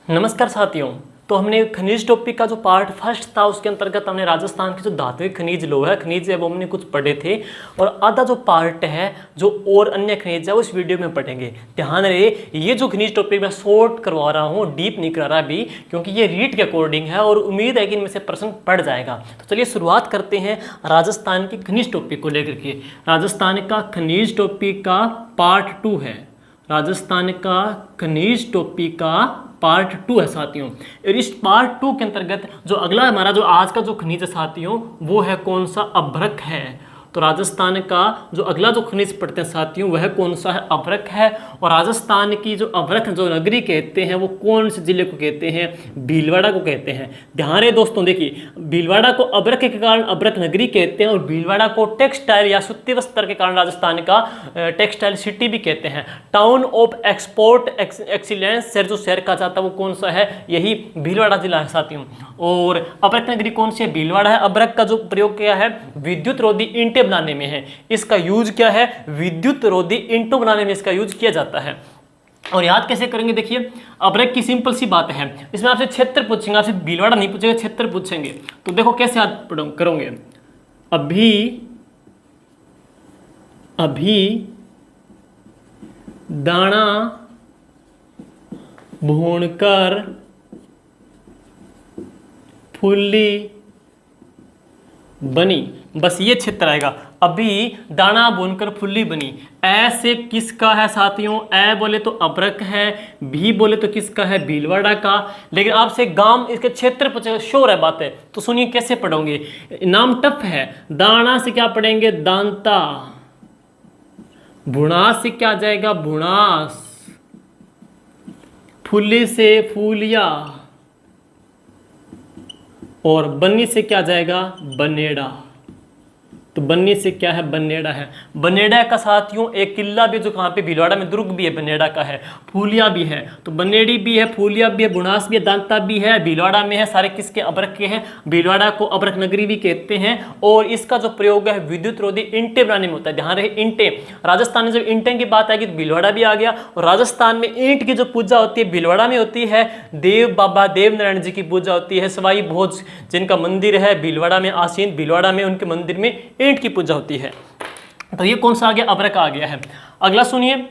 नमस्कार साथियों। तो हमने खनिज टॉपिक का जो पार्ट फर्स्ट था उसके अंतर्गत हमने राजस्थान के जो धात्विक खनिज लोहा खनिज है वो हमने कुछ पढ़े थे, और आधा जो पार्ट है जो और अन्य खनिज है उस वीडियो में पढ़ेंगे। ध्यान रहे, ये जो खनिज टॉपिक मैं शॉर्ट करवा रहा हूँ, डीप नहीं करा रहा अभी, क्योंकि ये रीड के अकॉर्डिंग है और उम्मीद है कि इनमें से प्रश्न पढ़ जाएगा। तो चलिए शुरुआत करते हैं राजस्थान के खनिज टॉपिक को लेकर के। राजस्थान का खनिज टॉपिक का पार्ट 2 है। राजस्थान का खनिज टॉपिक का पार्ट 2 है साथियों। और इस पार्ट 2 के अंतर्गत जो अगला हमारा जो आज का जो खनिज है साथियों वो है कौन सा? अभ्रक है। तो राजस्थान का जो अगला जो खनिज पढ़ते हैं साथियों वह कौन सा है? अभ्रक है। और राजस्थान की जो अभ्रक जो नगरी कहते हैं वो कौन से जिले को कहते हैं? भीलवाड़ा को कहते हैं। ध्यान रहे दोस्तों, देखिए भीलवाड़ा को अभ्रक के कारण अभ्रक नगरी कहते हैं और भीलवाड़ा को टेक्सटाइल या सूती वस्त्र के कारण राजस्थान का टेक्सटाइल सिटी भी कहते हैं। टाउन ऑफ एक्सपोर्ट एक्सीलेंस शहर जो शहर कहा जाता है वो कौन सा है? यही भीलवाड़ा जिला है साथियों। और अभ्रक नगरी कौन सी है? भीलवाड़ा है। अभ्रक का जो प्रयोग किया है विद्युत रोधी ईंटें बनाने में है। इसका यूज क्या है? विद्युत रोधी ईंटों बनाने में इसका यूज किया जाता है। और याद कैसे करेंगे? देखिए अभ्रक की सिंपल सी बात है, इसमें आपसे क्षेत्र पूछेंगे, आपसे भीलवाड़ा नहीं पूछेंगे, क्षेत्र पूछेंगे। तो देखो कैसे याद करोगे। अभी दाना भूनकर फुल्ली बनी, बस ये क्षेत्र आएगा। अभी दाना भूनकर फुल्ली बनी। ऐसे किसका है साथियों? ए बोले तो अभ्रक है, भी बोले तो किसका है? भीलवाड़ा का। लेकिन आपसे गांव इसके क्षेत्र पूछेगा, श्योर है बात है। तो सुनिए कैसे पढ़ोगे, नाम टफ है। दाना से क्या पढ़ेंगे? दांता। भुणास से क्या जाएगा? भुणास। फुल्ली से फूलिया। और बन्नी से क्या जाएगा? बनेड़ा। तो बन्नी से क्या है? बनेड़ा है। बनेड़ा का साथियों एक किला भी जो कहाँ पे? भीलवाड़ा में दुर्ग भी है, बनेड़ा का है। फूलिया भी है, तो बनेड़ी भी है, फूलिया भी है, बुनास भी है, दांता भी है, भीलवाड़ा में है। सारे किसके? अभ्रक के हैं। भीलवाड़ा को अभ्रक नगरी भी कहते हैं। और इसका जो प्रयोग है विद्युत रोधी ईंटें बनाने में होता है। ध्यान रहे, ईंटें। राजस्थान में जब ईंटें की बात आएगी तो भीलवाड़ा भी आ गया। और राजस्थान में ईंट की जो पूजा होती है भीलवाड़ा में होती है। देव बाबा देव नारायण जी की पूजा होती है। सवाई भोज जिनका मंदिर है भीलवाड़ा में आसीन, भीलवाड़ा में उनके मंदिर में ईंट की पूजा होती है। तो ये कौन सा आ गया? अभ्रक आ गया है। अगला सुनिए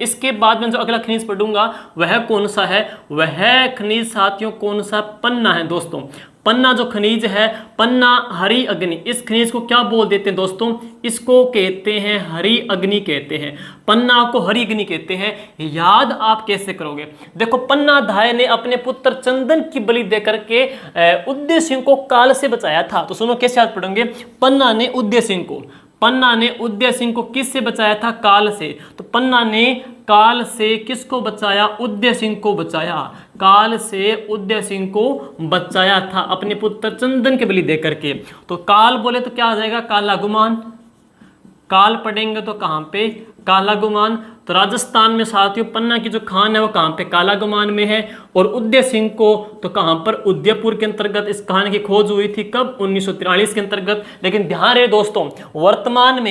इसके बाद में जो अगला खनिज पढ़ूंगा वह कौन सा है? वह खनिज साथियों कौन सा? पन्ना है दोस्तों। पन्ना जो खनिज है, पन्ना हरी अग्नि। इस खनिज को क्या बोल देते हैं दोस्तों? इसको कहते हैं हरी अग्नि कहते हैं। पन्ना को हरी अग्नि कहते हैं। याद आप कैसे करोगे? देखो पन्ना धाय ने अपने पुत्र चंदन की बलि देकर के उदय सिंह को काल से बचाया था। तो सुनो कैसे याद पढ़ेंगे। पन्ना ने उदय सिंह को किससे बचाया था? काल से। तो पन्ना ने काल से किसको बचाया? उदय सिंह को बचाया। काल से उदय सिंह को बचाया था अपने पुत्र चंदन के बलि देकर के। तो काल बोले तो क्या आ जाएगा? काला गुमान। काल पढ़ेंगे तो कहां पे? काला गुमान। तो राजस्थान में साथियों पन्ना की जो खान है वो कहां पे? काला गुमान में है। और उदय सिंह को तो कहां पर? उदयपुर के अंतर्गत इस खान की खोज हुई थी। कब? 1943 के अंतर्गत। लेकिन ध्यान रहे दोस्तों, वर्तमान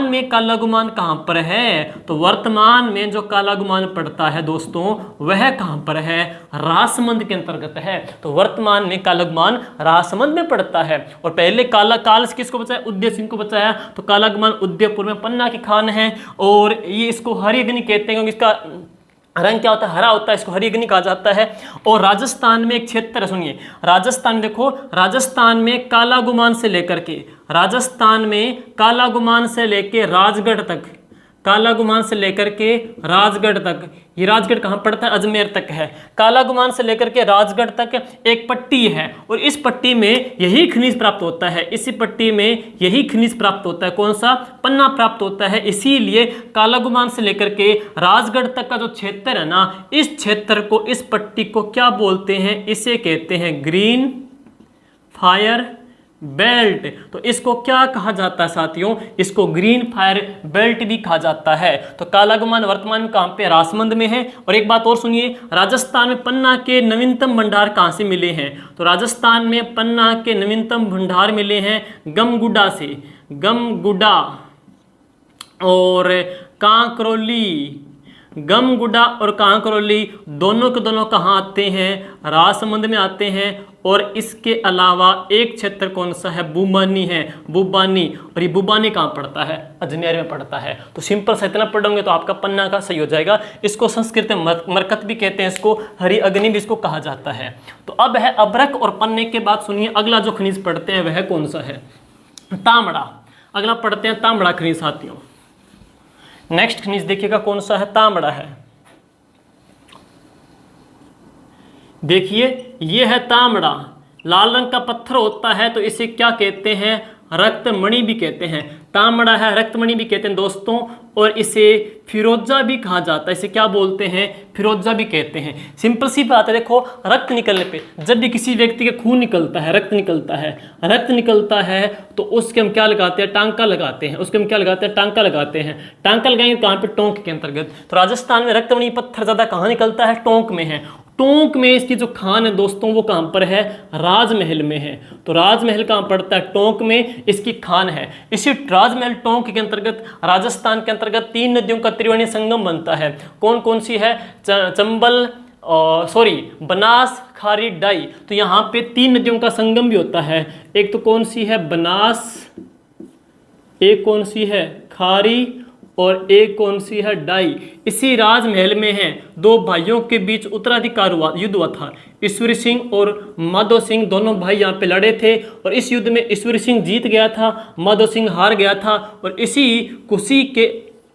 में काला गुमान कहां पर है? तो वर्तमान में जो काला गुमान पड़ता है दोस्तों वह कहां पर है? राजसमंद के अंतर्गत है। तो वर्तमान में काला गुमान राजसमंद में पड़ता है। और पहले काल से किसको बचाया? उदय सिंह को बचाया। तो काला गुमान उदयपुर में पन्ना की खान है। और ये इसको हरी अग्नि कहते हैं क्योंकि इसका रंग क्या होता है? हरा होता है। इसको हरी अग्नि कहा जाता है। और राजस्थान में एक क्षेत्र है, सुनिए राजस्थान, देखो राजस्थान में काला गुमान से लेकर के राजगढ़ तक, काला गुमान से लेकर के राजगढ़ तक, ये राजगढ़ कहाँ पड़ता है? अजमेर तक है। काला गुमान से लेकर के राजगढ़ तक एक पट्टी है और इस पट्टी में यही खनिज प्राप्त होता है। इसी पट्टी में यही खनिज प्राप्त होता है। कौन सा? पन्ना प्राप्त होता है। इसीलिए काला गुमान से लेकर के राजगढ़ तक का जो क्षेत्र है ना, इस क्षेत्र को, इस पट्टी को क्या बोलते हैं? इसे कहते हैं ग्रीन फायर बेल्ट। तो इसको क्या कहा जाता है साथियों? इसको ग्रीन फायर बेल्ट भी कहा जाता है। तो काला गुमान वर्तमान में कहां पे? राजसमंद में है। और एक बात और सुनिए, राजस्थान में पन्ना के नवीनतम भंडार कहां से मिले हैं? तो राजस्थान में पन्ना के नवीनतम भंडार मिले हैं गमगुडा से, गमगुडा और कांकरोली, गमगुडा और कांकरोली दोनों के दोनों कहाँ आते हैं, राजसमंद में आते हैं। और इसके अलावा एक क्षेत्र कौन सा है, बुबानी है, बुबानी। और ये बुबानी कहाँ पड़ता है, अजमेर में पड़ता है। तो सिंपल सा इतना पढ़ोगे तो आपका पन्ना का सही हो जाएगा। इसको संस्कृत में मरकत भी कहते हैं, इसको हरी अग्नि भी इसको कहा जाता है। तो अब है अभ्रक और पन्ने के बाद सुनिए अगला जो खनिज पढ़ते हैं वह कौन सा है, तांबड़ा। अगला पढ़ते हैं तांबड़ा खनिज साथियों। नेक्स्ट खनिज देखिएगा कौन सा है, तांबड़ा है। देखिए ये है तांबड़ा, लाल रंग का पत्थर होता है तो इसे क्या कहते हैं, रक्तमणि भी कहते हैं। तांबड़ा है, रक्तमणि भी कहते हैं दोस्तों। और इसे फिरोजा भी कहा जाता है, इसे क्या बोलते हैं, फिरोजा भी कहते हैं। सिंपल सी बात है, देखो रक्त निकलने पे, जब भी किसी व्यक्ति के खून निकलता है, रक्त निकलता है तो उसके हम क्या लगाते हैं, टांका लगाते हैं। उसके हम क्या लगाते हैं, टांका लगाते हैं। टांका लगाएंगे कहाँ पे, टोंक के अंतर्गत। तो राजस्थान में रक्तमणि पत्थर ज़्यादा कहाँ निकलता है, टोंक में है। टोंक में इसकी जो खान है दोस्तों वो कहाँ पर है, राजमहल में है। तो राजमहल कहाँ पड़ता है, टोंक में इसकी खान है। इसी राजमहल टोंक के अंतर्गत राजस्थान के अंतर्गत 3 नदियों का त्रिवेणी संगम बनता है। कौन कौन सी है, चंबल, बनास, खारी, डाई। तो यहाँ पे 3 नदियों का संगम भी होता है। एक तो कौन सी है, बनास, एक कौन सी है, खारी, और एक कौन सी है, डाई। इसी राजमहल में है 2 भाइयों के बीच उत्तराधिकार युद्ध हुआ था। ईश्वरी सिंह और माधो सिंह दोनों भाई यहाँ पे लड़े थे और इस युद्ध में ईश्वरी सिंह जीत गया था, माधो सिंह हार गया था। और इसी खुशी के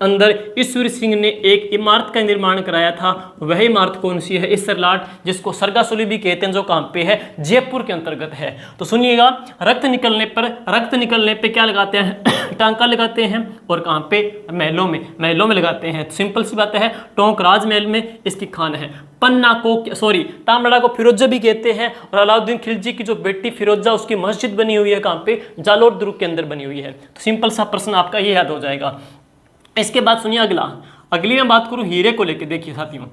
अंदर ईश्वरी सिंह ने एक इमारत का निर्माण कराया था। वह इमारत कौन सी है, इसरलाट, जिसको सरगासुली भी कहते हैं, जो कहाँ पे है, जयपुर के अंतर्गत है। तो सुनिएगा, रक्त निकलने पे क्या लगाते हैं, टांका लगाते हैं। और कहाँ पे, महलों में लगाते हैं। सिंपल सी बात है, टोंक राजमहल में इसकी खान है। पन्ना को, तांबड़ा को फिरोजा भी कहते हैं। और अलाउद्दीन खिलजी की जो बेटी फिरोजा, उसकी मस्जिद बनी हुई है कहाँ पे, जालोर दुर्ग के अंदर बनी हुई है। तो सिंपल सा प्रश्न आपका ये याद हो जाएगा। इसके बाद सुनिए अगली मैं बात करूं हीरे को लेकर। देखिए साथियों,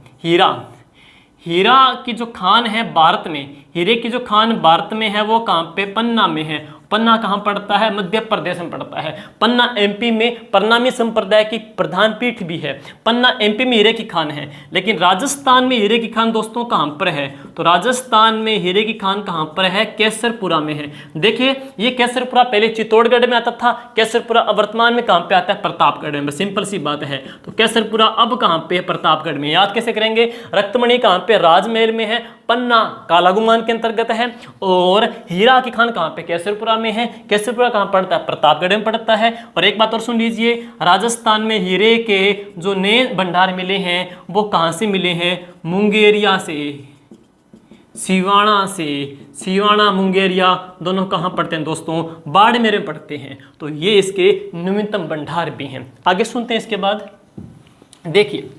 हीरा की जो खान है भारत में, हीरे की जो खान भारत में है वो कहाँ पे, पन्ना में है। पन्ना कहाँ पड़ता है, मध्य प्रदेश में पड़ता है। पन्ना एमपी में परनामी संप्रदाय की प्रधान पीठ भी है। पन्ना एमपी में हीरे की खान है। लेकिन राजस्थान में हीरे की खान दोस्तों कहाँ पर है, तो राजस्थान में हीरे की खान कहाँ पर है, केसरपुरा में है। देखिए ये केसरपुरा पहले चित्तौड़गढ़ में आता था, केसरपुरा वर्तमान में कहाँ पे आता है, प्रतापगढ़ में। सिंपल सी बात है। तो केसरपुरा अब कहाँ पे है, प्रतापगढ़ में। याद कैसे करेंगे, रक्तमणि कहाँ पे, राजमहल में है। पन्ना कालागुमान के अंतर्गत है। और हीरा की खान कहाँ पे, केसरपुरा में है। केसरपुरा कहाँ पड़ता है, प्रतापगढ़ में पड़ता है। और एक बात और सुन लीजिए, राजस्थान में हीरे के जो नए भंडार मिले हैं वो कहाँ से मिले हैं, मुंगेरिया से, सिवाना मुंगेरिया दोनों कहाँ पड़ते हैं दोस्तों, बाड़मेर में पड़ते हैं। तो ये इसके न्यूनतम भंडार भी हैं। आगे सुनते हैं। इसके बाद देखिए,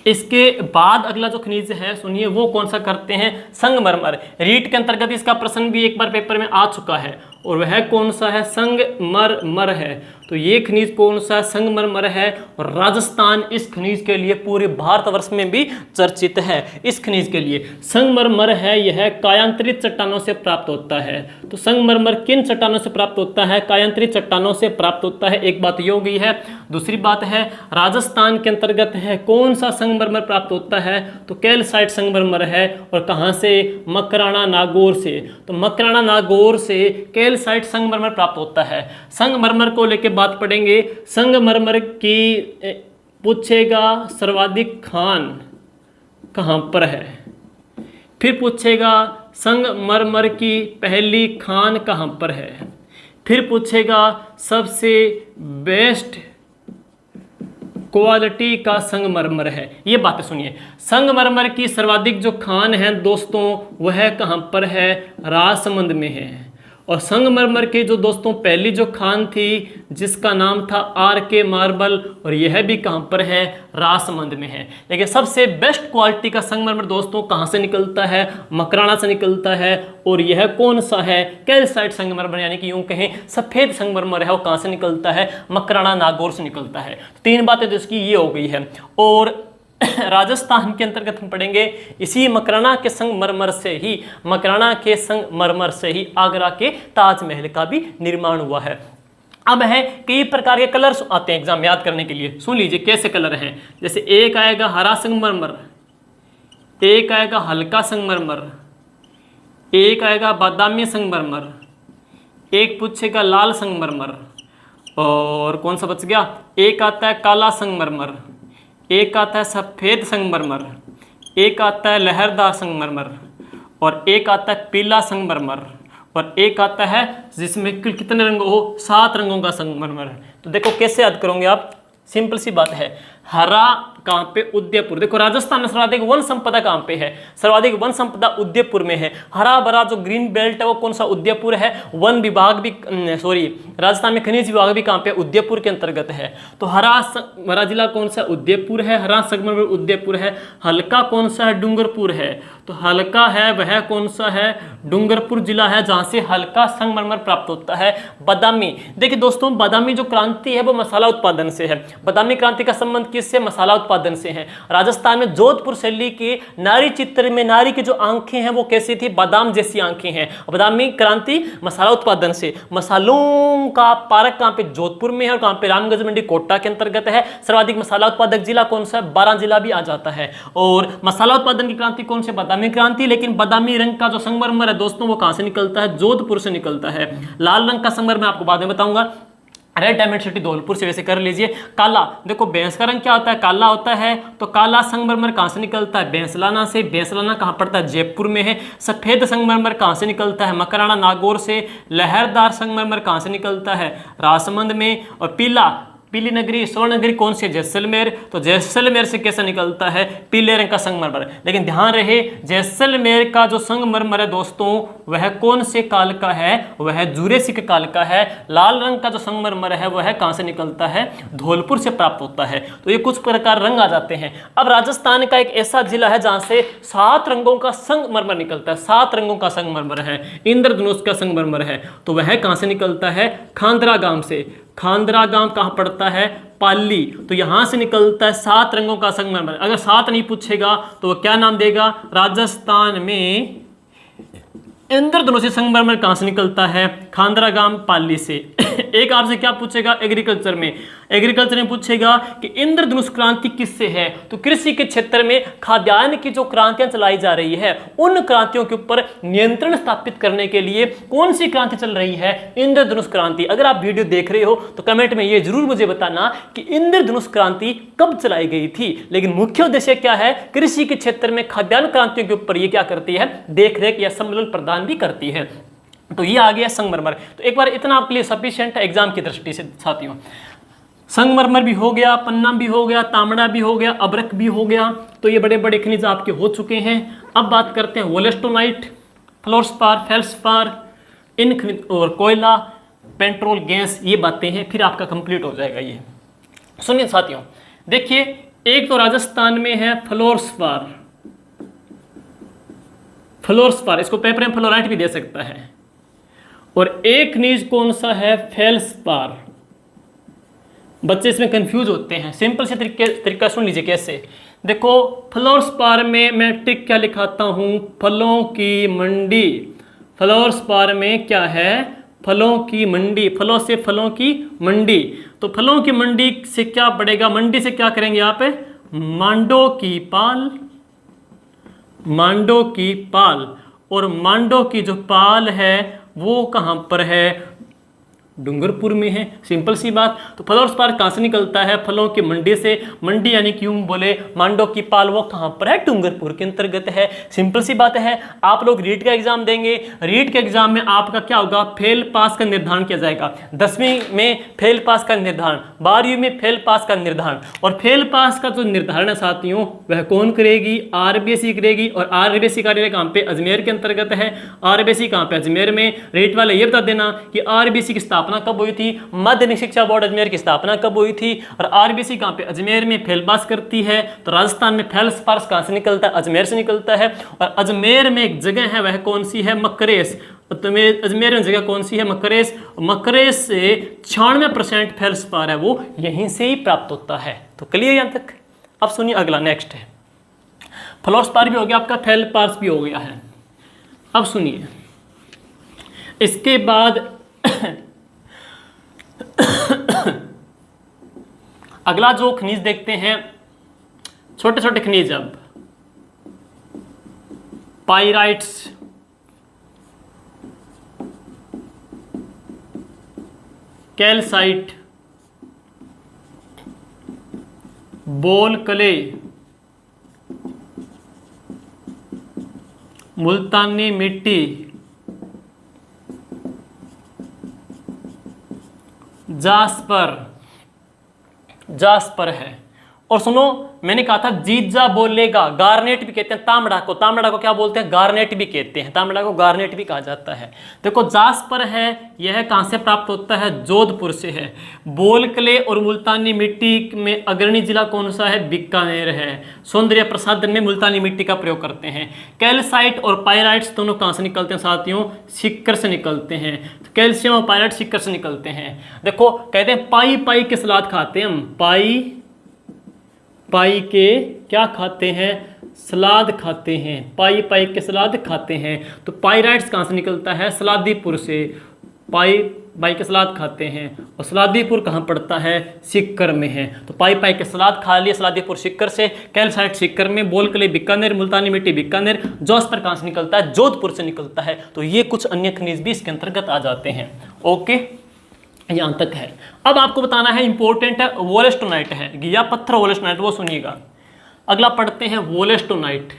इसके बाद अगला जो खनिज है सुनिए वो कौन सा करते हैं, संगमरमर। रीट के अंतर्गत इसका प्रश्न भी एक बार पेपर में आ चुका है और वह कौन सा है, संगमरमर है। तो ये खनिज कौन सा, संगमरमर है। और राजस्थान इस खनिज के लिए पूरे भारतवर्ष में भी चर्चित है। इस खनिज के लिए संगमरमर है, यह कायांतरित चट्टानों से प्राप्त होता है। तो संगमरमर किन चट्टानों से प्राप्त होता है, कायांतरित चट्टानों से प्राप्त होता है। एक बात ये हो गई है। दूसरी बात है, राजस्थान के अंतर्गत है कौन सा संगमरमर प्राप्त होता है, तो कैल्साइट संगमरमर है। और कहाँ से, मकराना नागौर से। तो मकराना नागौर से कैल्साइट संगमरमर प्राप्त होता है। संगमरमर को लेकर बात पढ़ेंगे। संगमरमर की पूछेगा सर्वाधिक खान कहाँ पर है, फिर पूछेगा संगमरमर की पहली खान कहाँ पर है, फिर पूछेगा सबसे बेस्ट क्वालिटी का संगमरमर है। ये बातें सुनिए, संगमरमर की सर्वाधिक जो खान है दोस्तों वह कहाँ पर है, राजसमंद में है। और संगमरमर के जो दोस्तों पहली जो खान थी जिसका नाम था RK मार्बल, और यह भी कहाँ पर है, राजसमंद में है। लेकिन सबसे बेस्ट क्वालिटी का संगमरमर दोस्तों कहाँ से निकलता है, मकराना से निकलता है। और यह कौन सा है, कैल्साइट संगमरमर, यानी कि यूं कहें सफ़ेद संगमरमर है, वो कहाँ से निकलता है, मकराना नागौर से निकलता है। 3 बातें तो इसकी ये हो गई है। और राजस्थान के अंतर्गत हम पढ़ेंगे इसी मकराना के संगमरमर से ही आगरा के ताजमहल का भी निर्माण हुआ है। अब है कई प्रकार के कलर्स आते हैं एग्जाम में याद करने के लिए, सुन लीजिए कैसे कलर हैं। जैसे एक आएगा हरा संगमरमर, एक आएगा हल्का संगमरमर, एक आएगा बादामी संगमरमर, एक पूछेगा लाल संगमरमर, और कौन सा बच गया, एक आता है काला संगमरमर, एक आता है सफ़ेद संगमरमर, एक आता है लहरदार संगमरमर, और एक आता है पीला संगमरमर, और एक आता है जिसमें कुल कितने रंग हो, 7 रंगों का संगमरमर है। तो देखो कैसे याद करोगे आप, सिंपल सी बात है। हरा कहाँ पे, उदयपुर। देखो राजस्थान में सर्वाधिक वन संपदा कहाँ पे है, सर्वाधिक वन संपदा उदयपुर में है। हरा भरा जो ग्रीन बेल्ट है वो कौन सा, उदयपुर है। वन विभाग भी राजस्थान में खनिज विभाग भी कहाँ पे, उदयपुर के अंतर्गत है। तो हरा जिला कौन सा, उदयपुर है। हरा संगमरमर उदयपुर है। हल्का कौन सा है, डूंगरपुर है। तो हल्का है वह कौन सा है, डूंगरपुर जिला है, जहाँ से हल्का संगमरमर प्राप्त होता है। बादामी, देखिए दोस्तों बादामी जो क्रांति है वो मसाला उत्पादन से है। बादामी क्रांति का संबंध किससे, मसाला उत्पादन से है। राजस्थान में जोधपुर शैली के नारी चित्र में नारी की जो आंखें हैं वो कैसी थी, बादाम जैसी आंखें हैं। बादामी क्रांति मसाला उत्पादन से। मसालों का पारक कहाँ पे, जोधपुर में है। और कहाँ पे, रामगंज मंडी कोटा के अंतर्गत है। सर्वाधिक मसाला उत्पादक जिला कौन सा है, 12 जिला भी आ जाता है। और मसाला उत्पादन की क्रांति कौन से, बादामी क्रांति। लेकिन बादामी रंग का जो संगमरमर है दोस्तों वो कहाँ से निकलता है, जोधपुर से निकलता है। लाल रंग का संगमरमर मैं आपको बाद में बताऊंगा, रेड डायमंड सिटी धौलपुर से, वैसे कर लीजिए। काला, देखो भैंस का रंग क्या होता है, काला होता है। तो काला संगमरमर कहाँ से निकलता है, बैंसलाना से। बैंसलाना कहाँ पड़ता है, जयपुर में है। सफेद संगमरमर कहाँ से निकलता है, मकराना नागौर से। लहरदार संगमरमर कहाँ से निकलता है, राजसमंद में। और पीली नगरी, स्वर्ण नगरी कौन सी, जैसलमेर। तो जैसलमेर से कैसा निकलता है, पीले रंग का संगमरमर। लेकिन ध्यान रहे जैसलमेर का जो संगमरमर है दोस्तों वह कौन से काल का है, वह जुरेसिक काल का है। लाल रंग का जो संगमरमर है वह कहाँ से निकलता है, धौलपुर से प्राप्त होता है। तो ये कुछ प्रकार रंग आ जाते हैं। अब राजस्थान का एक ऐसा जिला है जहाँ से 7 रंगों का संगमरमर निकलता है। 7 रंगों का संगमरमर है, इंद्रधनुष का संगमरमर है। तो वह कहाँ से निकलता है, खांदरा गांव से। खांदरा गांव कहाँ पड़ता है, पाली। तो यहां से निकलता है 7 रंगों का संगमरमर। अगर 7 नहीं पूछेगा तो वो क्या नाम देगा, राजस्थान में इंद्रधनुषी संगमरमर कहाँ से निकलता है, खांदरा गांव पाली से। एक आपसे क्या पूछेगा एग्रीकल्चर में पूछेगा कि इंद्रधनुष क्रांति किससे है। तो कृषि के क्षेत्र में खाद्यान्न की जो क्रांतियां चलाई जा रही है उन क्रांतियों के ऊपर नियंत्रण स्थापित करने के लिए कौन सी क्रांति चल रही है, इंद्रधनुष क्रांति। अगर आप वीडियो देख रहे हो तो कमेंट में ये जरूर मुझे बताना कि इंद्रधनुष क्रांति कब चलाई गई थी। लेकिन मुख्य उद्देश्य क्या है, कृषि के क्षेत्र में खाद्यान्न क्रांतियों के ऊपर ये क्या करती है, देख रेख या सम्मेलन प्रदान भी करती है। तो ये आ गया संगमरमर। तो एक बार इतना आपके लिए सफिशिएंट है एग्जाम की दृष्टि से साथियों। संगमरमर भी हो गया, पन्ना भी हो गया, तांबड़ा भी हो गया, अबरक भी हो गया। तो ये बड़े बड़े खनिज आपके हो चुके हैं। अब बात करते हैं वोलेस्टोनाइट, फ्लोरस्पार, फेल्सपार, इन खनिज और कोयला, पेट्रोल, गैस, ये बातें हैं। फिर आपका कंप्लीट हो जाएगा ये। सुनिए साथियों, देखिए एक तो राजस्थान में है फ्लोरस्पार, इसको पेपर में फ्लोराइट भी दे सकता है। और एक खनिज कौन सा है, फेल्सपार। बच्चे इसमें कंफ्यूज होते हैं, सिंपल से तरीका सुन लीजिए कैसे। देखो फ्लोरस्पार में मैं टिक क्या लिखाता हूं, फलों की मंडी। फ्लोरस्पार में क्या है, फलों की मंडी, फलों से फलों की मंडी। तो फलों की मंडी से क्या पड़ेगा, मंडी से क्या करेंगे आप, मांडो की पाल, मांडो की पाल। और मांडो की जो पाल है वो कहाँ पर है, डूंगरपुर में है। सिंपल सी बात। तो फ्लोरस्पार कहाँ से निकलता है, फलों की मंडी से। मंडी यानी क्यों बोले, मांडो की पाल वो कहाँ पर है, डूंगरपुर के अंतर्गत है। सिंपल सी बात है। आप लोग रीट का एग्जाम देंगे, रीट के एग्जाम में आपका क्या होगा, फेल पास का निर्धारण किया जाएगा। 10वीं में फेल पास का निर्धारण, 12वीं में फेल पास का निर्धारण। और फेल पास का जो निर्धारण है साथियों वह कौन करेगी, आरबीएसई करेगी। और आरबीएसई कार्यालय कहाँ पे, अजमेर के अंतर्गत है। आरबीएसई कहाँ पे, अजमेर में। रीट वाले ये बता देना कि आरबीएसई की स्थापना कब हुई थी, माध्यमिक शिक्षा बोर्ड अजमेर की स्थापना कब हुई थी। और आरबीएसई कहाँ पे, अजमेर में फेल पास करती है। तो राजस्थान में फेल्सपार कहाँ से निकलता है, अजमेर से निकलता है। और अजमेर में एक जगह है वह कौन सी है, मकरेस। तो अजमेर में जगह कौन सी है, मकरेस। मकरेस से 96% फेल्सपार है वो यहीं से ही प्राप्त होता है। तो क्लियर यहाँ तक। अब सुनिए अगला, नेक्स्ट है फ्लोरस्पार भी हो गया आपका, फेल्सपार भी हो गया है। अब सुनिए इसके बाद अगला जो खनिज देखते हैं, छोटे छोटे खनिज, अब पाइराइट्स, कैल्साइट, बोल क्ले, मुल्तानी मिट्टी, जास्पर है। और सुनो, मैंने कहा था जीजा बोलेगा, गार्नेट भी कहते हैं तांबड़ा को, तांबड़ा को क्या बोलते हैं, गार्नेट भी कहते हैं, तांबड़ा को गार्नेट भी कहा जाता है। देखो जास्पर है, यह कहाँ से प्राप्त होता है, जोधपुर से है। बोल क्ले और मुल्तानी मिट्टी में अग्रणी जिला कौन सा है, बीकानेर है। सौंदर्य प्रसाधन में मुल्तानी मिट्टी का प्रयोग करते हैं। कैल्साइट और पायराइट्स दोनों कहाँ से निकलते हैं साथियों, सिक्कर से निकलते हैं। तो कैल्शियम और पायराइट सिक्कर से निकलते हैं। देखो कहते हैं पाई पाई के सलाद खाते हैं हम, पाई के क्या खाते हैं, सलाद खाते हैं, पाई पाई के सलाद खाते हैं। तो पाइराइट्स कहाँ से निकलता है, सलादीपुर से। पाई पाई के सलाद खाते हैं, और सलादीपुर कहाँ पड़ता है, सिक्कर में है। तो पाई पाई के सलाद खा लिए सलादीपुर सिक्कर से, कैल्साइट सिक्कर में, बोल क्ले बीकानेर, मुल्तानी मिट्टी बीकानेर, जास्पर कहाँ से निकलता है, जोधपुर से निकलता है। तो ये कुछ अन्य खनिज भी इसके अंतर्गत आ जाते हैं। ओके, यहाँ तक है। अब आपको बताना है, इंपॉर्टेंट है, वोलेस्टोनाइट है, घिया पत्थर वोलेस्टोनाइट, वो सुनिएगा। अगला पढ़ते हैं वोलेस्टोनाइट।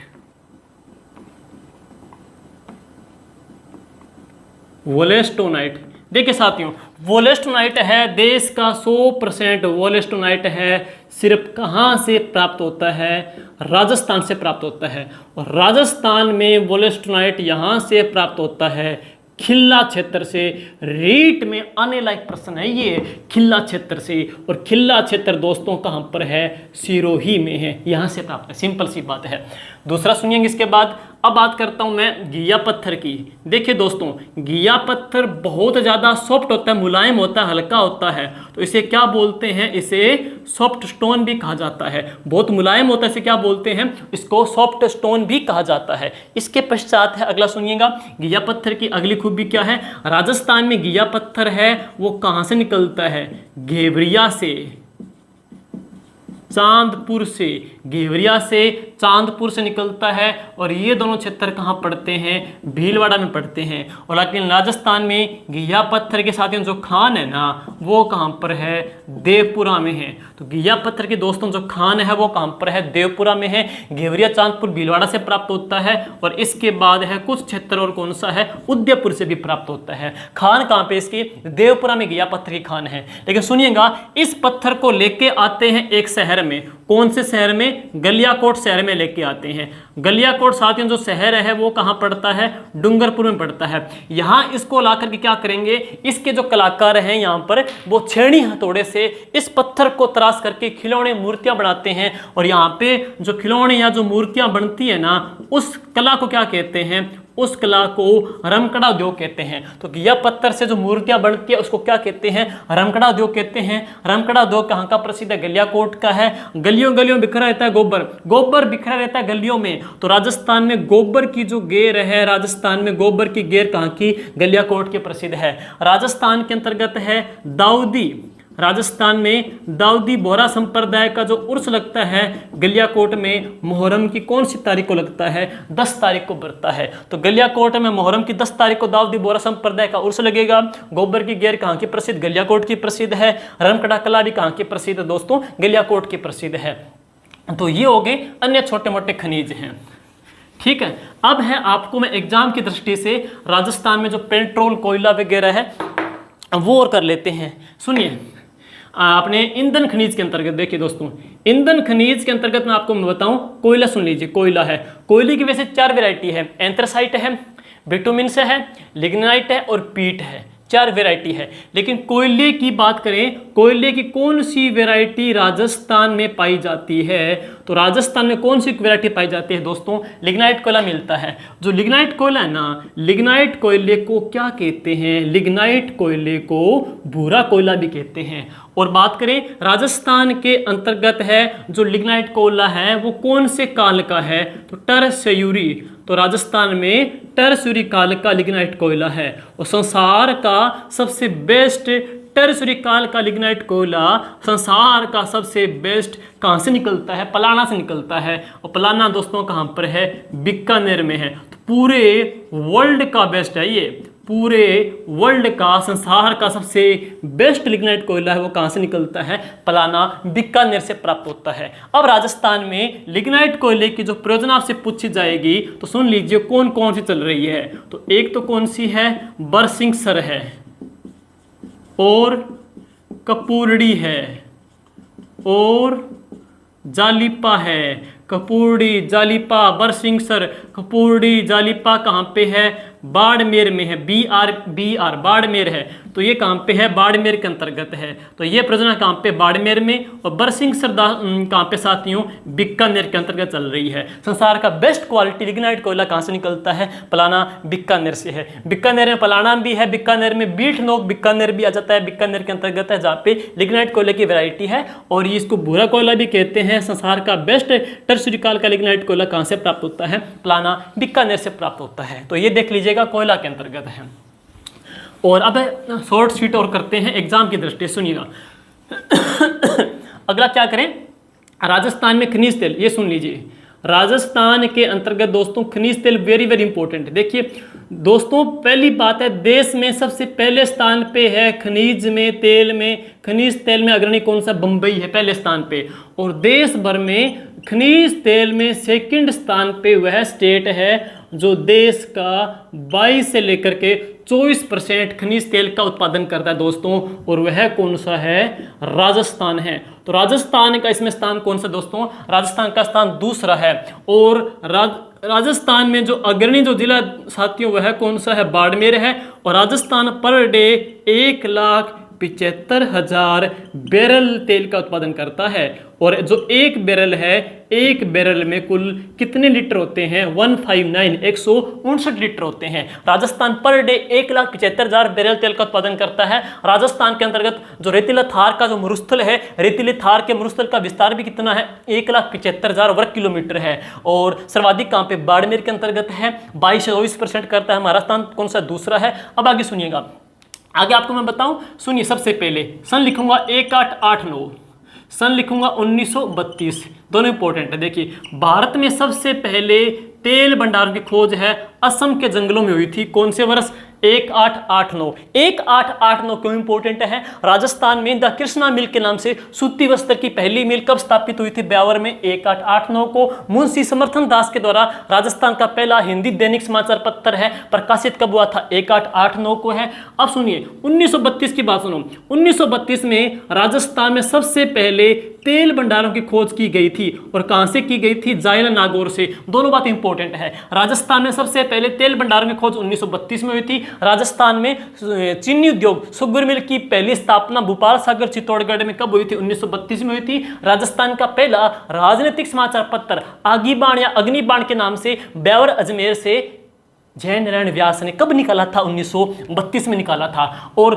वोलेस्टोनाइट देखिए साथियों, वोलेस्टोनाइट है देश का 100% वोलेस्टोनाइट है। सिर्फ कहाँ से प्राप्त होता है, राजस्थान से प्राप्त होता है। और राजस्थान में वोलेस्टोनाइट यहाँ से प्राप्त होता है, खिल्ला क्षेत्र से। रीट में आने लायक प्रश्न है ये, खिल्ला क्षेत्र से। और खिल्ला क्षेत्र दोस्तों कहाँ पर है, सिरोही में है, यहाँ से प्राप्त है। सिंपल सी बात है। दूसरा सुनिएंगे इसके बाद। अब बात करता हूँ मैं घिया पत्थर की। देखिए दोस्तों, घिया पत्थर बहुत ज़्यादा सॉफ्ट होता है, मुलायम होता है, हल्का होता है। तो इसे क्या बोलते हैं, इसे सॉफ्ट स्टोन भी कहा जाता है। बहुत मुलायम होता है, इसे क्या बोलते हैं, इसको सॉफ्ट स्टोन भी कहा जाता है। इसके पश्चात है, अगला सुनिएगा, घिया पत्थर की अगली खूबी क्या है। राजस्थान में घिया पत्थर है, वो कहाँ से निकलता है, घेवरिया से, चांदपुर से। घेवरिया से, चांदपुर से निकलता है। और ये दोनों क्षेत्र कहाँ पड़ते हैं, भीलवाड़ा में पड़ते हैं। और लेकिन राजस्थान में घिया पत्थर के साथ जो खान है ना, वो कहाँ पर है, देवपुरा में है। तो घिया पत्थर के दोस्तों जो खान है वो कहाँ पर है, देवपुरा में है। घेवरिया चांदपुर भीलवाड़ा से प्राप्त होता है। और इसके बाद है कुछ क्षेत्र और कौन सा है, उदयपुर से भी प्राप्त होता है। खान कहाँ पे इसकी, देवपुरा में घिया पत्थर की खान है। लेकिन सुनिएगा, इस पत्थर को लेके आते हैं एक शहर में। कौन से शहर में, गलियाकोट शहर में लेके आते हैं। गलियाकोट साथियों जो शहर है वो कहाँ पड़ता है, डूंगरपुर में पड़ता है। यहाँ इसको लाकर के क्या करेंगे, इसके जो कलाकार हैं यहाँ पर, वो छेनी हथौड़े से इस पत्थर को तराश करके खिलौने मूर्तियां बनाते हैं। और यहाँ पे जो खिलौने या जो मूर्तियां बनती है ना, उस कला को क्या कहते हैं, उस कला को रमकड़ा उद्योग कहते हैं। तो घिया पत्थर से जो मूर्तियां बनती है उसको क्या कहते हैं, रमकड़ा उद्योग कहते हैं। रमकड़ा उद्योग कहाँ का प्रसिद्ध है, गलियाकोट का है। गलियों गलियों बिखरा रहता है गोबर, गोबर बिखरा रहता है गलियों में। तो राजस्थान में गोबर की जो गेर है, राजस्थान में गोबर की गेर कहाँ की, गलियाकोट की प्रसिद्ध है। राजस्थान के अंतर्गत है दाऊदी, राजस्थान में दाऊदी बोहरा संप्रदाय का जो उर्स लगता है गलियाकोट में, मुहर्रम की कौन सी तारीख को लगता है, 10 तारीख को बढ़ता है। तो गलियाकोट में मुहर्रम की 10 तारीख को दाऊदी बोहरा संप्रदाय का उर्स लगेगा। गोबर की गेर कहाँ की प्रसिद्ध, गलियाकोट की प्रसिद्ध है। रमकड़ा कला भी कहाँ की प्रसिद्ध दोस्तों, गलियाकोट की प्रसिद्ध है। तो ये हो गए अन्य छोटे मोटे खनिज हैं। ठीक है, अब है आपको मैं एग्जाम की दृष्टि से राजस्थान में जो पेट्रोल कोयला वगैरह है वो और कर लेते हैं। सुनिए, आपने ईंधन खनिज के अंतर्गत देखिए दोस्तों, ईंधन खनिज के अंतर्गत मैं आपको बताऊं, कोयला सुन लीजिए, कोयला है। कोयले की वैसे 4 वैरायटी है, एंथ्रासाइट है, बिटुमिन से है, लिग्नाइट है और पीट है। 4 वैरायटी है। लेकिन कोयले की बात करें, कोयले की कौन सी वैरायटी राजस्थान में पाई जाती है, तो राजस्थान में कौन सी वैरायटी पाई जाती है दोस्तों, लिग्नाइट कोयला मिलता है। जो लिग्नाइट कोयला है ना, लिग्नाइट कोयले को क्या कहते हैं, लिग्नाइट कोयले को भूरा कोयला भी कहते हैं। और बात करें राजस्थान के अंतर्गत है जो लिग्नाइट कोयला है वो कौन से काल का है, तो टरस्यूरी। तो राजस्थान में टरस्यूरी काल का लिग्नाइट कोयला है। और संसार का सबसे बेस्ट टेरिसरी काल का लिग्नाइट कोयला संसार का सबसे बेस्ट कहाँ से निकलता है? पलाना से निकलता है। और पलाना दोस्तों कहाँ पर है? बीकानेर में है। तो पूरे वर्ल्ड का बेस्ट है ये, पूरे वर्ल्ड का, संसार का सबसे बेस्ट लिग्नाइट कोयला है वो कहाँ से निकलता है? पलाना, बीकानेर से प्राप्त होता है। अब राजस्थान में लिग्नाइट कोयले की जो प्रयोजन आपसे पूछी जाएगी तो सुन लीजिए कौन कौन सी चल रही है। तो एक तो कौन सी है? बरसिंगसर है और कपूरड़ी है और जालिपा है। कपूरड़ी, जालिपा, बरसिंगसर, कपूरड़ी, जालिपा कहाँ पे है? बाड़मेर में है। BR बाड़मेर है। तो ये कहाँ पे है? बाड़मेर के अंतर्गत है। तो ये प्रयोजन कहाँ पे? बाड़मेर में। और बरसिंगसर कहाँ पे साथियों? बीकानेर के अंतर्गत चल रही है। संसार का बेस्ट क्वालिटी लिग्नाइट कोयला कहाँ से निकलता है? पलाना, बीकानेर से है। बीकानेर में पलाना भी है, बीकानेर में बीठ नोक बीकानेर भी आ जाता है, बीकानेर के अंतर्गत है, जहाँ पे लिग्नाइट कोयले की वैरायटी है। और ये इसको भूरा कोयला भी कहते हैं। संसार का बेस्ट टेरिसरी काल का लिग्नाइट कोयला कहाँ से प्राप्त होता है? पलाना, बीकानेर से प्राप्त होता है। तो ये देख लीजिएगा कोयला के अंतर्गत है। और अब शॉर्ट शीट और करते हैं एग्जाम की दृष्टि से, सुनिएगा। अगला क्या करें? राजस्थान में खनिज तेल, ये सुन लीजिए। राजस्थान के अंतर्गत दोस्तों खनिज तेल वेरी वेरी इंपॉर्टेंट है। देखिए दोस्तों, पहली बात है, देश में सबसे पहले स्थान पे है खनिज तेल में अग्रणी कौन सा? बंबई है पहले स्थान पे। और देश भर में खनिज तेल में सेकंड स्थान पे वह स्टेट है जो देश का 22 से लेकर के 24% खनिज तेल का उत्पादन करता है दोस्तों। और वह कौन सा है? राजस्थान है। तो राजस्थान का इसमें स्थान कौन सा दोस्तों? राजस्थान का स्थान दूसरा है। और राजस्थान में जो अग्रणी जो जिला साथियों वह कौन सा है? बाड़मेर है। और राजस्थान पर डे 1,75,000 बैरल तेल का उत्पादन करता है। और जो एक बैरल है, एक बैरल में कुल कितने लीटर होते हैं? 159 लीटर होते हैं। राजस्थान पर डे 1,75,000 बैरल तेल का उत्पादन करता है। राजस्थान के अंतर्गत जो रेतीला थार का जो मरुस्थल है, रेतीले थार के मरुस्थल का विस्तार भी कितना है? 1,75,000 वर्ग किलोमीटर है। और सर्वाधिक कहाँ पे? बाड़मेर के अंतर्गत है, 22 से 24% करता है। महाराष्ट्र कौन सा? दूसरा है। अब आगे सुनिएगा, आगे आपको मैं बताऊं, सुनिए। सबसे पहले सन लिखूंगा 1889, सन लिखूंगा 1932, दोनों इंपॉर्टेंट है। देखिए भारत में सबसे पहले तेल भंडारों की खोज है असम के जंगलों में हुई थी। कौन से वर्ष? 1889। 1889 क्यों इंपॉर्टेंट है? राजस्थान में द कृष्णा मिल के नाम से सूती वस्त्र की पहली मिल कब स्थापित हुई थी? ब्यावर में 1889 को। मुंशी समर्थन दास के द्वारा राजस्थान का पहला हिंदी दैनिक समाचार पत्र है प्रकाशित कब हुआ था? 1889 को है। अब सुनिए 1932 की बात सुनो। 1932 में राजस्थान में सबसे पहले तेल भंडारों की खोज की गई थी। और कहां से की गई थी? जायल नागौर से। दोनों बात इंपॉर्टेंट है। राजस्थान में सबसे पहले तेल भंडारों की खोज 1932 में हुई थी। राजस्थान में चीनी उद्योग शुगर मिल की पहली स्थापना भोपाल सागर चित्तौड़गढ़ में कब हुई थी? 1932 में हुई थी। राजस्थान का पहला राजनीतिक समाचार पत्र आगीबाण या अग्निबाण के नाम से ब्यावर अजमेर से जैन नारायण व्यास ने कब निकाला था? 1932 में निकाला था। और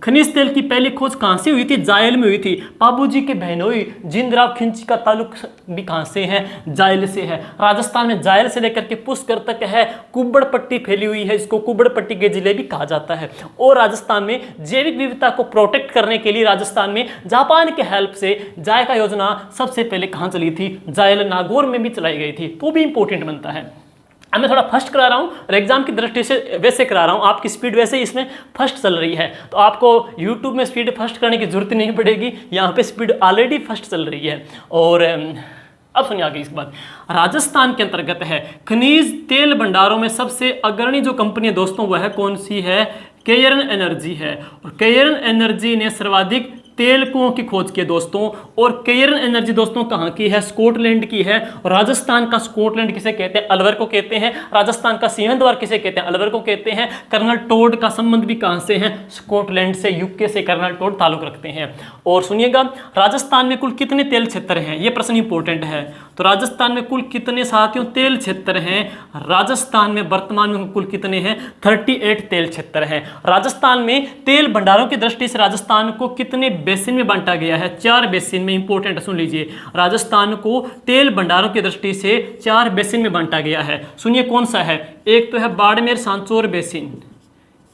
खनिज तेल की पहली खोज कहां से हुई थी? जायल में हुई थी। बाबूजी के बहनोई जिंदराव खिंची का ताल्लुक भी कहां से है? जायल से है। राजस्थान में जायल से लेकर के पुष्कर तक है कुब्बड़ पट्टी फैली हुई है, इसको कुब्बड़ पट्टी के जिले भी कहा जाता है। और राजस्थान में जैविक विविधता को प्रोटेक्ट करने के लिए राजस्थान में जापान के हेल्प से जायका योजना सबसे पहले कहां चली थी? जायल नागौर में भी चलाई गई थी। तो भी इंपॉर्टेंट बनता है। अब मैं थोड़ा फर्स्ट करा रहा हूँ और एग्जाम की दृष्टि से वैसे करा रहा हूँ। आपकी स्पीड वैसे इसमें फर्स्ट चल रही है, तो आपको यूट्यूब में स्पीड फर्स्ट करने की जरूरत नहीं पड़ेगी। यहाँ पे स्पीड ऑलरेडी फर्स्ट चल रही है। और अब सुनिए आगे इसके बाद। राजस्थान के अंतर्गत है खनिज तेल भंडारों में सबसे अग्रणी जो कंपनी है दोस्तों वह कौन सी है? केयरन एनर्जी है। और केयरन एनर्जी ने सर्वाधिक तेल कुओं की खोज की है दोस्तों। और केयरन एनर्जी दोस्तों कहाँ की है? स्कॉटलैंड की है। और राजस्थान का स्कॉटलैंड किसे कहते हैं? अलवर को कहते हैं। राजस्थान का सिंहद्वार किसे कहते हैं? अलवर को कहते हैं। कर्नल टोड का संबंध भी कहाँ से है? स्कॉटलैंड से, यूके से कर्नल टोड ताल्लुक रखते हैं। और सुनिएगा, राजस्थान में कुल कितने तेल क्षेत्र हैं? ये प्रश्न इंपॉर्टेंट है। तो राजस्थान में कुल कितने साथियों तेल क्षेत्र हैं? राजस्थान में वर्तमान में कुल कितने हैं? 38 तेल क्षेत्र हैं। राजस्थान में तेल भंडारों की दृष्टि से राजस्थान को कितने बेसिन में बांटा गया है? 4 बेसिन में। इंपॉर्टेंट सुन लीजिए, राजस्थान को तेल भंडारों की दृष्टि से 4 बेसिन में बांटा गया है। सुनिए कौन सा है? एक तो है बाड़मेर सांचौर बेसिन,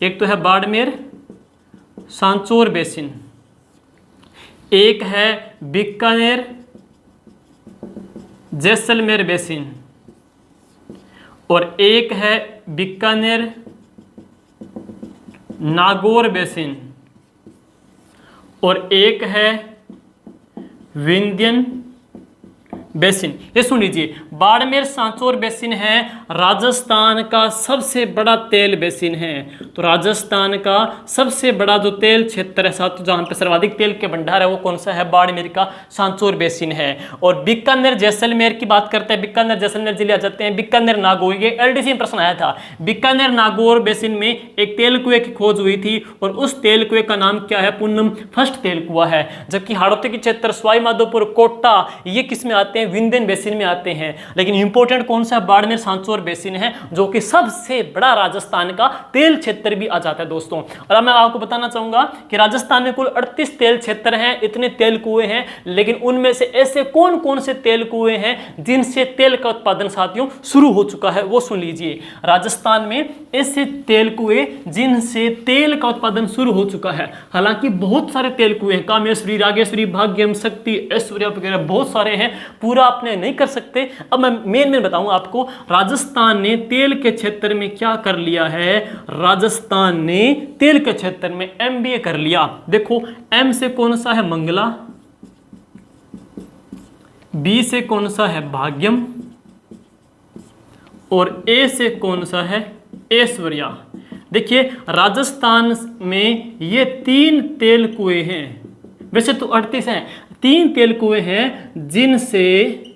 एक तो है बाड़मेर सांचौर बेसिन, एक है बीकानेर जैसलमेर बेसिन, और एक है बीकानेर नागौर बेसिन, और एक है विंध्यन बेसिन। ये सुन लीजिए, बाड़मेर सांचौर बेसिन है राजस्थान का सबसे बड़ा तेल बेसिन है। तो राजस्थान का सबसे बड़ा जो तेल क्षेत्र है साथ, जहाँ पे सर्वाधिक तेल के भंडार है वो कौन सा है? बाड़मेर का सांचौर बेसिन है। और बीकानेर जैसलमेर की बात करते हैं, बीकानेर जैसलमेर जिले आ जाते हैं। बीकानेर नागौर, ये एलडीसी में प्रश्न आया था। बीकानेर नागौर बेसिन में एक तेल कुएं की खोज हुई थी और उस तेल कुएं का नाम क्या है? पुन्नम फर्स्ट तेल कुआं है। जबकि हाड़ौती के क्षेत्र, सवाई माधोपुर, कोटा, ये किस में आते हैं? विंध्यन बेसिन में आते हैं। लेकिन इंपॉर्टेंट कौन सा? बाड़मेर सांचौर बेसिन है, जो कि सबसे बड़ा राजस्थान का तेल क्षेत्र भी आ जाता है दोस्तों। और अब मैं आपको बताना चाहूंगा कि राजस्थान में कुल 38 तेल क्षेत्र हैं, इतने तेल कुएं हैं, लेकिन उनमें से ऐसे कौन कौन से तेल कुएं हैं जिनसे तेल का उत्पादन साथियों शुरू हो चुका है? वो सुन लीजिए। राजस्थान में ऐसे तेल कुएं जिनसे तेल का उत्पादन शुरू हो चुका है। हालांकि बहुत सारे तेल कुएं हैं, कामेश्वरी, रागेश्वरी, भाग्यम, शक्ति, ऐश्वर्या वगैरह बहुत सारे हैं, पूरा आपने नहीं कर सकते। अब मैं मेन बताऊं आपको, राजस्थान ने तेल के क्षेत्र में क्या कर लिया है? राजस्थान ने तेल के क्षेत्र में एमबीए कर लिया। देखो, एम से कौन सा है? मंगला, बी से कौन सा है? भाग्यम, और ए से कौन सा है? ऐश्वर्या। देखिए, राजस्थान में ये 3 तेल कुएं हैं, वैसे तो 38 हैं, 3 तेल कुएं हैं जिनसे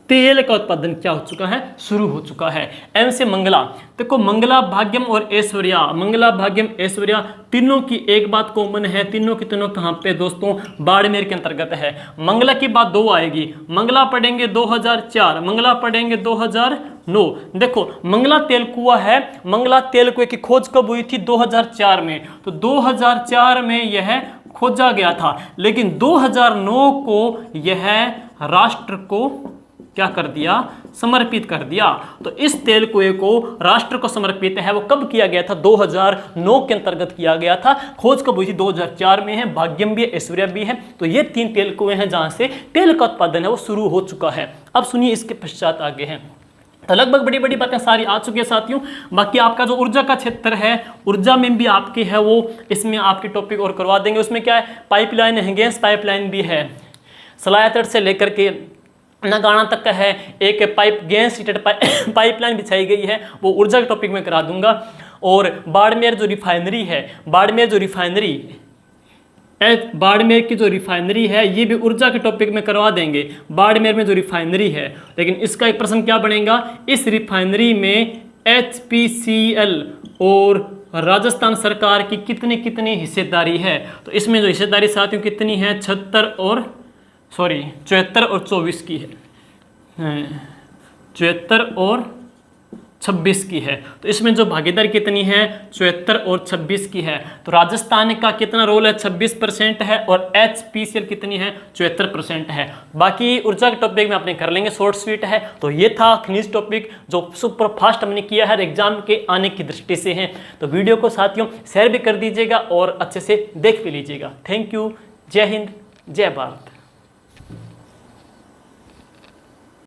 तेल का उत्पादन क्या हो चुका है? शुरू हो चुका है। एम से मंगला। देखो, मंगला, भाग्यम और ऐश्वर्या, मंगला, भाग्यम, ऐश्वर्या, तीनों की एक बात कॉमन है। तीनों की तीनों कहां पे दोस्तों? बाड़मेर के अंतर्गत है। मंगला की बात 2 आएगी, मंगला पढ़ेंगे 2004, मंगला पढ़ेंगे 2009। देखो, मंगला तेल कुआं है, मंगला तेल कुएं की खोज कब हुई थी? 2004 में। तो 2004 में यह खोजा गया था, लेकिन 2009 को यह राष्ट्र को क्या कर दिया? समर्पित कर दिया। तो इस तेल कुएं को राष्ट्र को समर्पित है, वो कब किया गया था? 2009 के अंतर्गत किया गया था। खोज कब हुई थी? 2004 में है। भाग्यम भी है, ऐश्वर्या भी है। तो ये 3 तेल कुएं हैं जहां से तेल का उत्पादन है वो शुरू हो चुका है। अब सुनिए इसके पश्चात आगे हैं। तो लगभग बड़ी बड़ी बातें सारी आ चुकी है साथियों। बाकी आपका जो ऊर्जा का क्षेत्र है, ऊर्जा में भी आपके है वो, इसमें आपके टॉपिक और करवा देंगे। उसमें क्या है? पाइपलाइन है, गैस पाइपलाइन भी है, सलायतट से लेकर के नगाना तक का है। एक पाइप गैस हीटेड पाइपलाइन बिछाई गई है, वो ऊर्जा के टॉपिक में करा दूंगा। और बाड़मेर जो रिफाइनरी है, बाड़मेर की जो रिफाइनरी है, ये भी ऊर्जा के टॉपिक में करवा देंगे। बाड़मेर में जो रिफाइनरी है, लेकिन इसका एक प्रश्न क्या बनेगा? इस रिफाइनरी में HPCL और राजस्थान सरकार की कितनी हिस्सेदारी है? तो इसमें जो हिस्सेदारी साथियों कितनी है? 74 और 24 की है, 74 और 26 की है। तो इसमें जो भागीदारी कितनी है? 74 और 26 की है। तो राजस्थान का कितना रोल है? 26% है, और HPCL कितनी है? 74% है। बाकी ऊर्जा के टॉपिक में अपने कर लेंगे, शॉर्ट स्वीट है। तो ये था खनिज टॉपिक जो सुपर फास्ट हमने किया है, एग्जाम के आने की दृष्टि से है। तो वीडियो को साथियों शेयर भी कर दीजिएगा और अच्छे से देख भी लीजिएगा। Thank you. जय हिंद, जय भारत।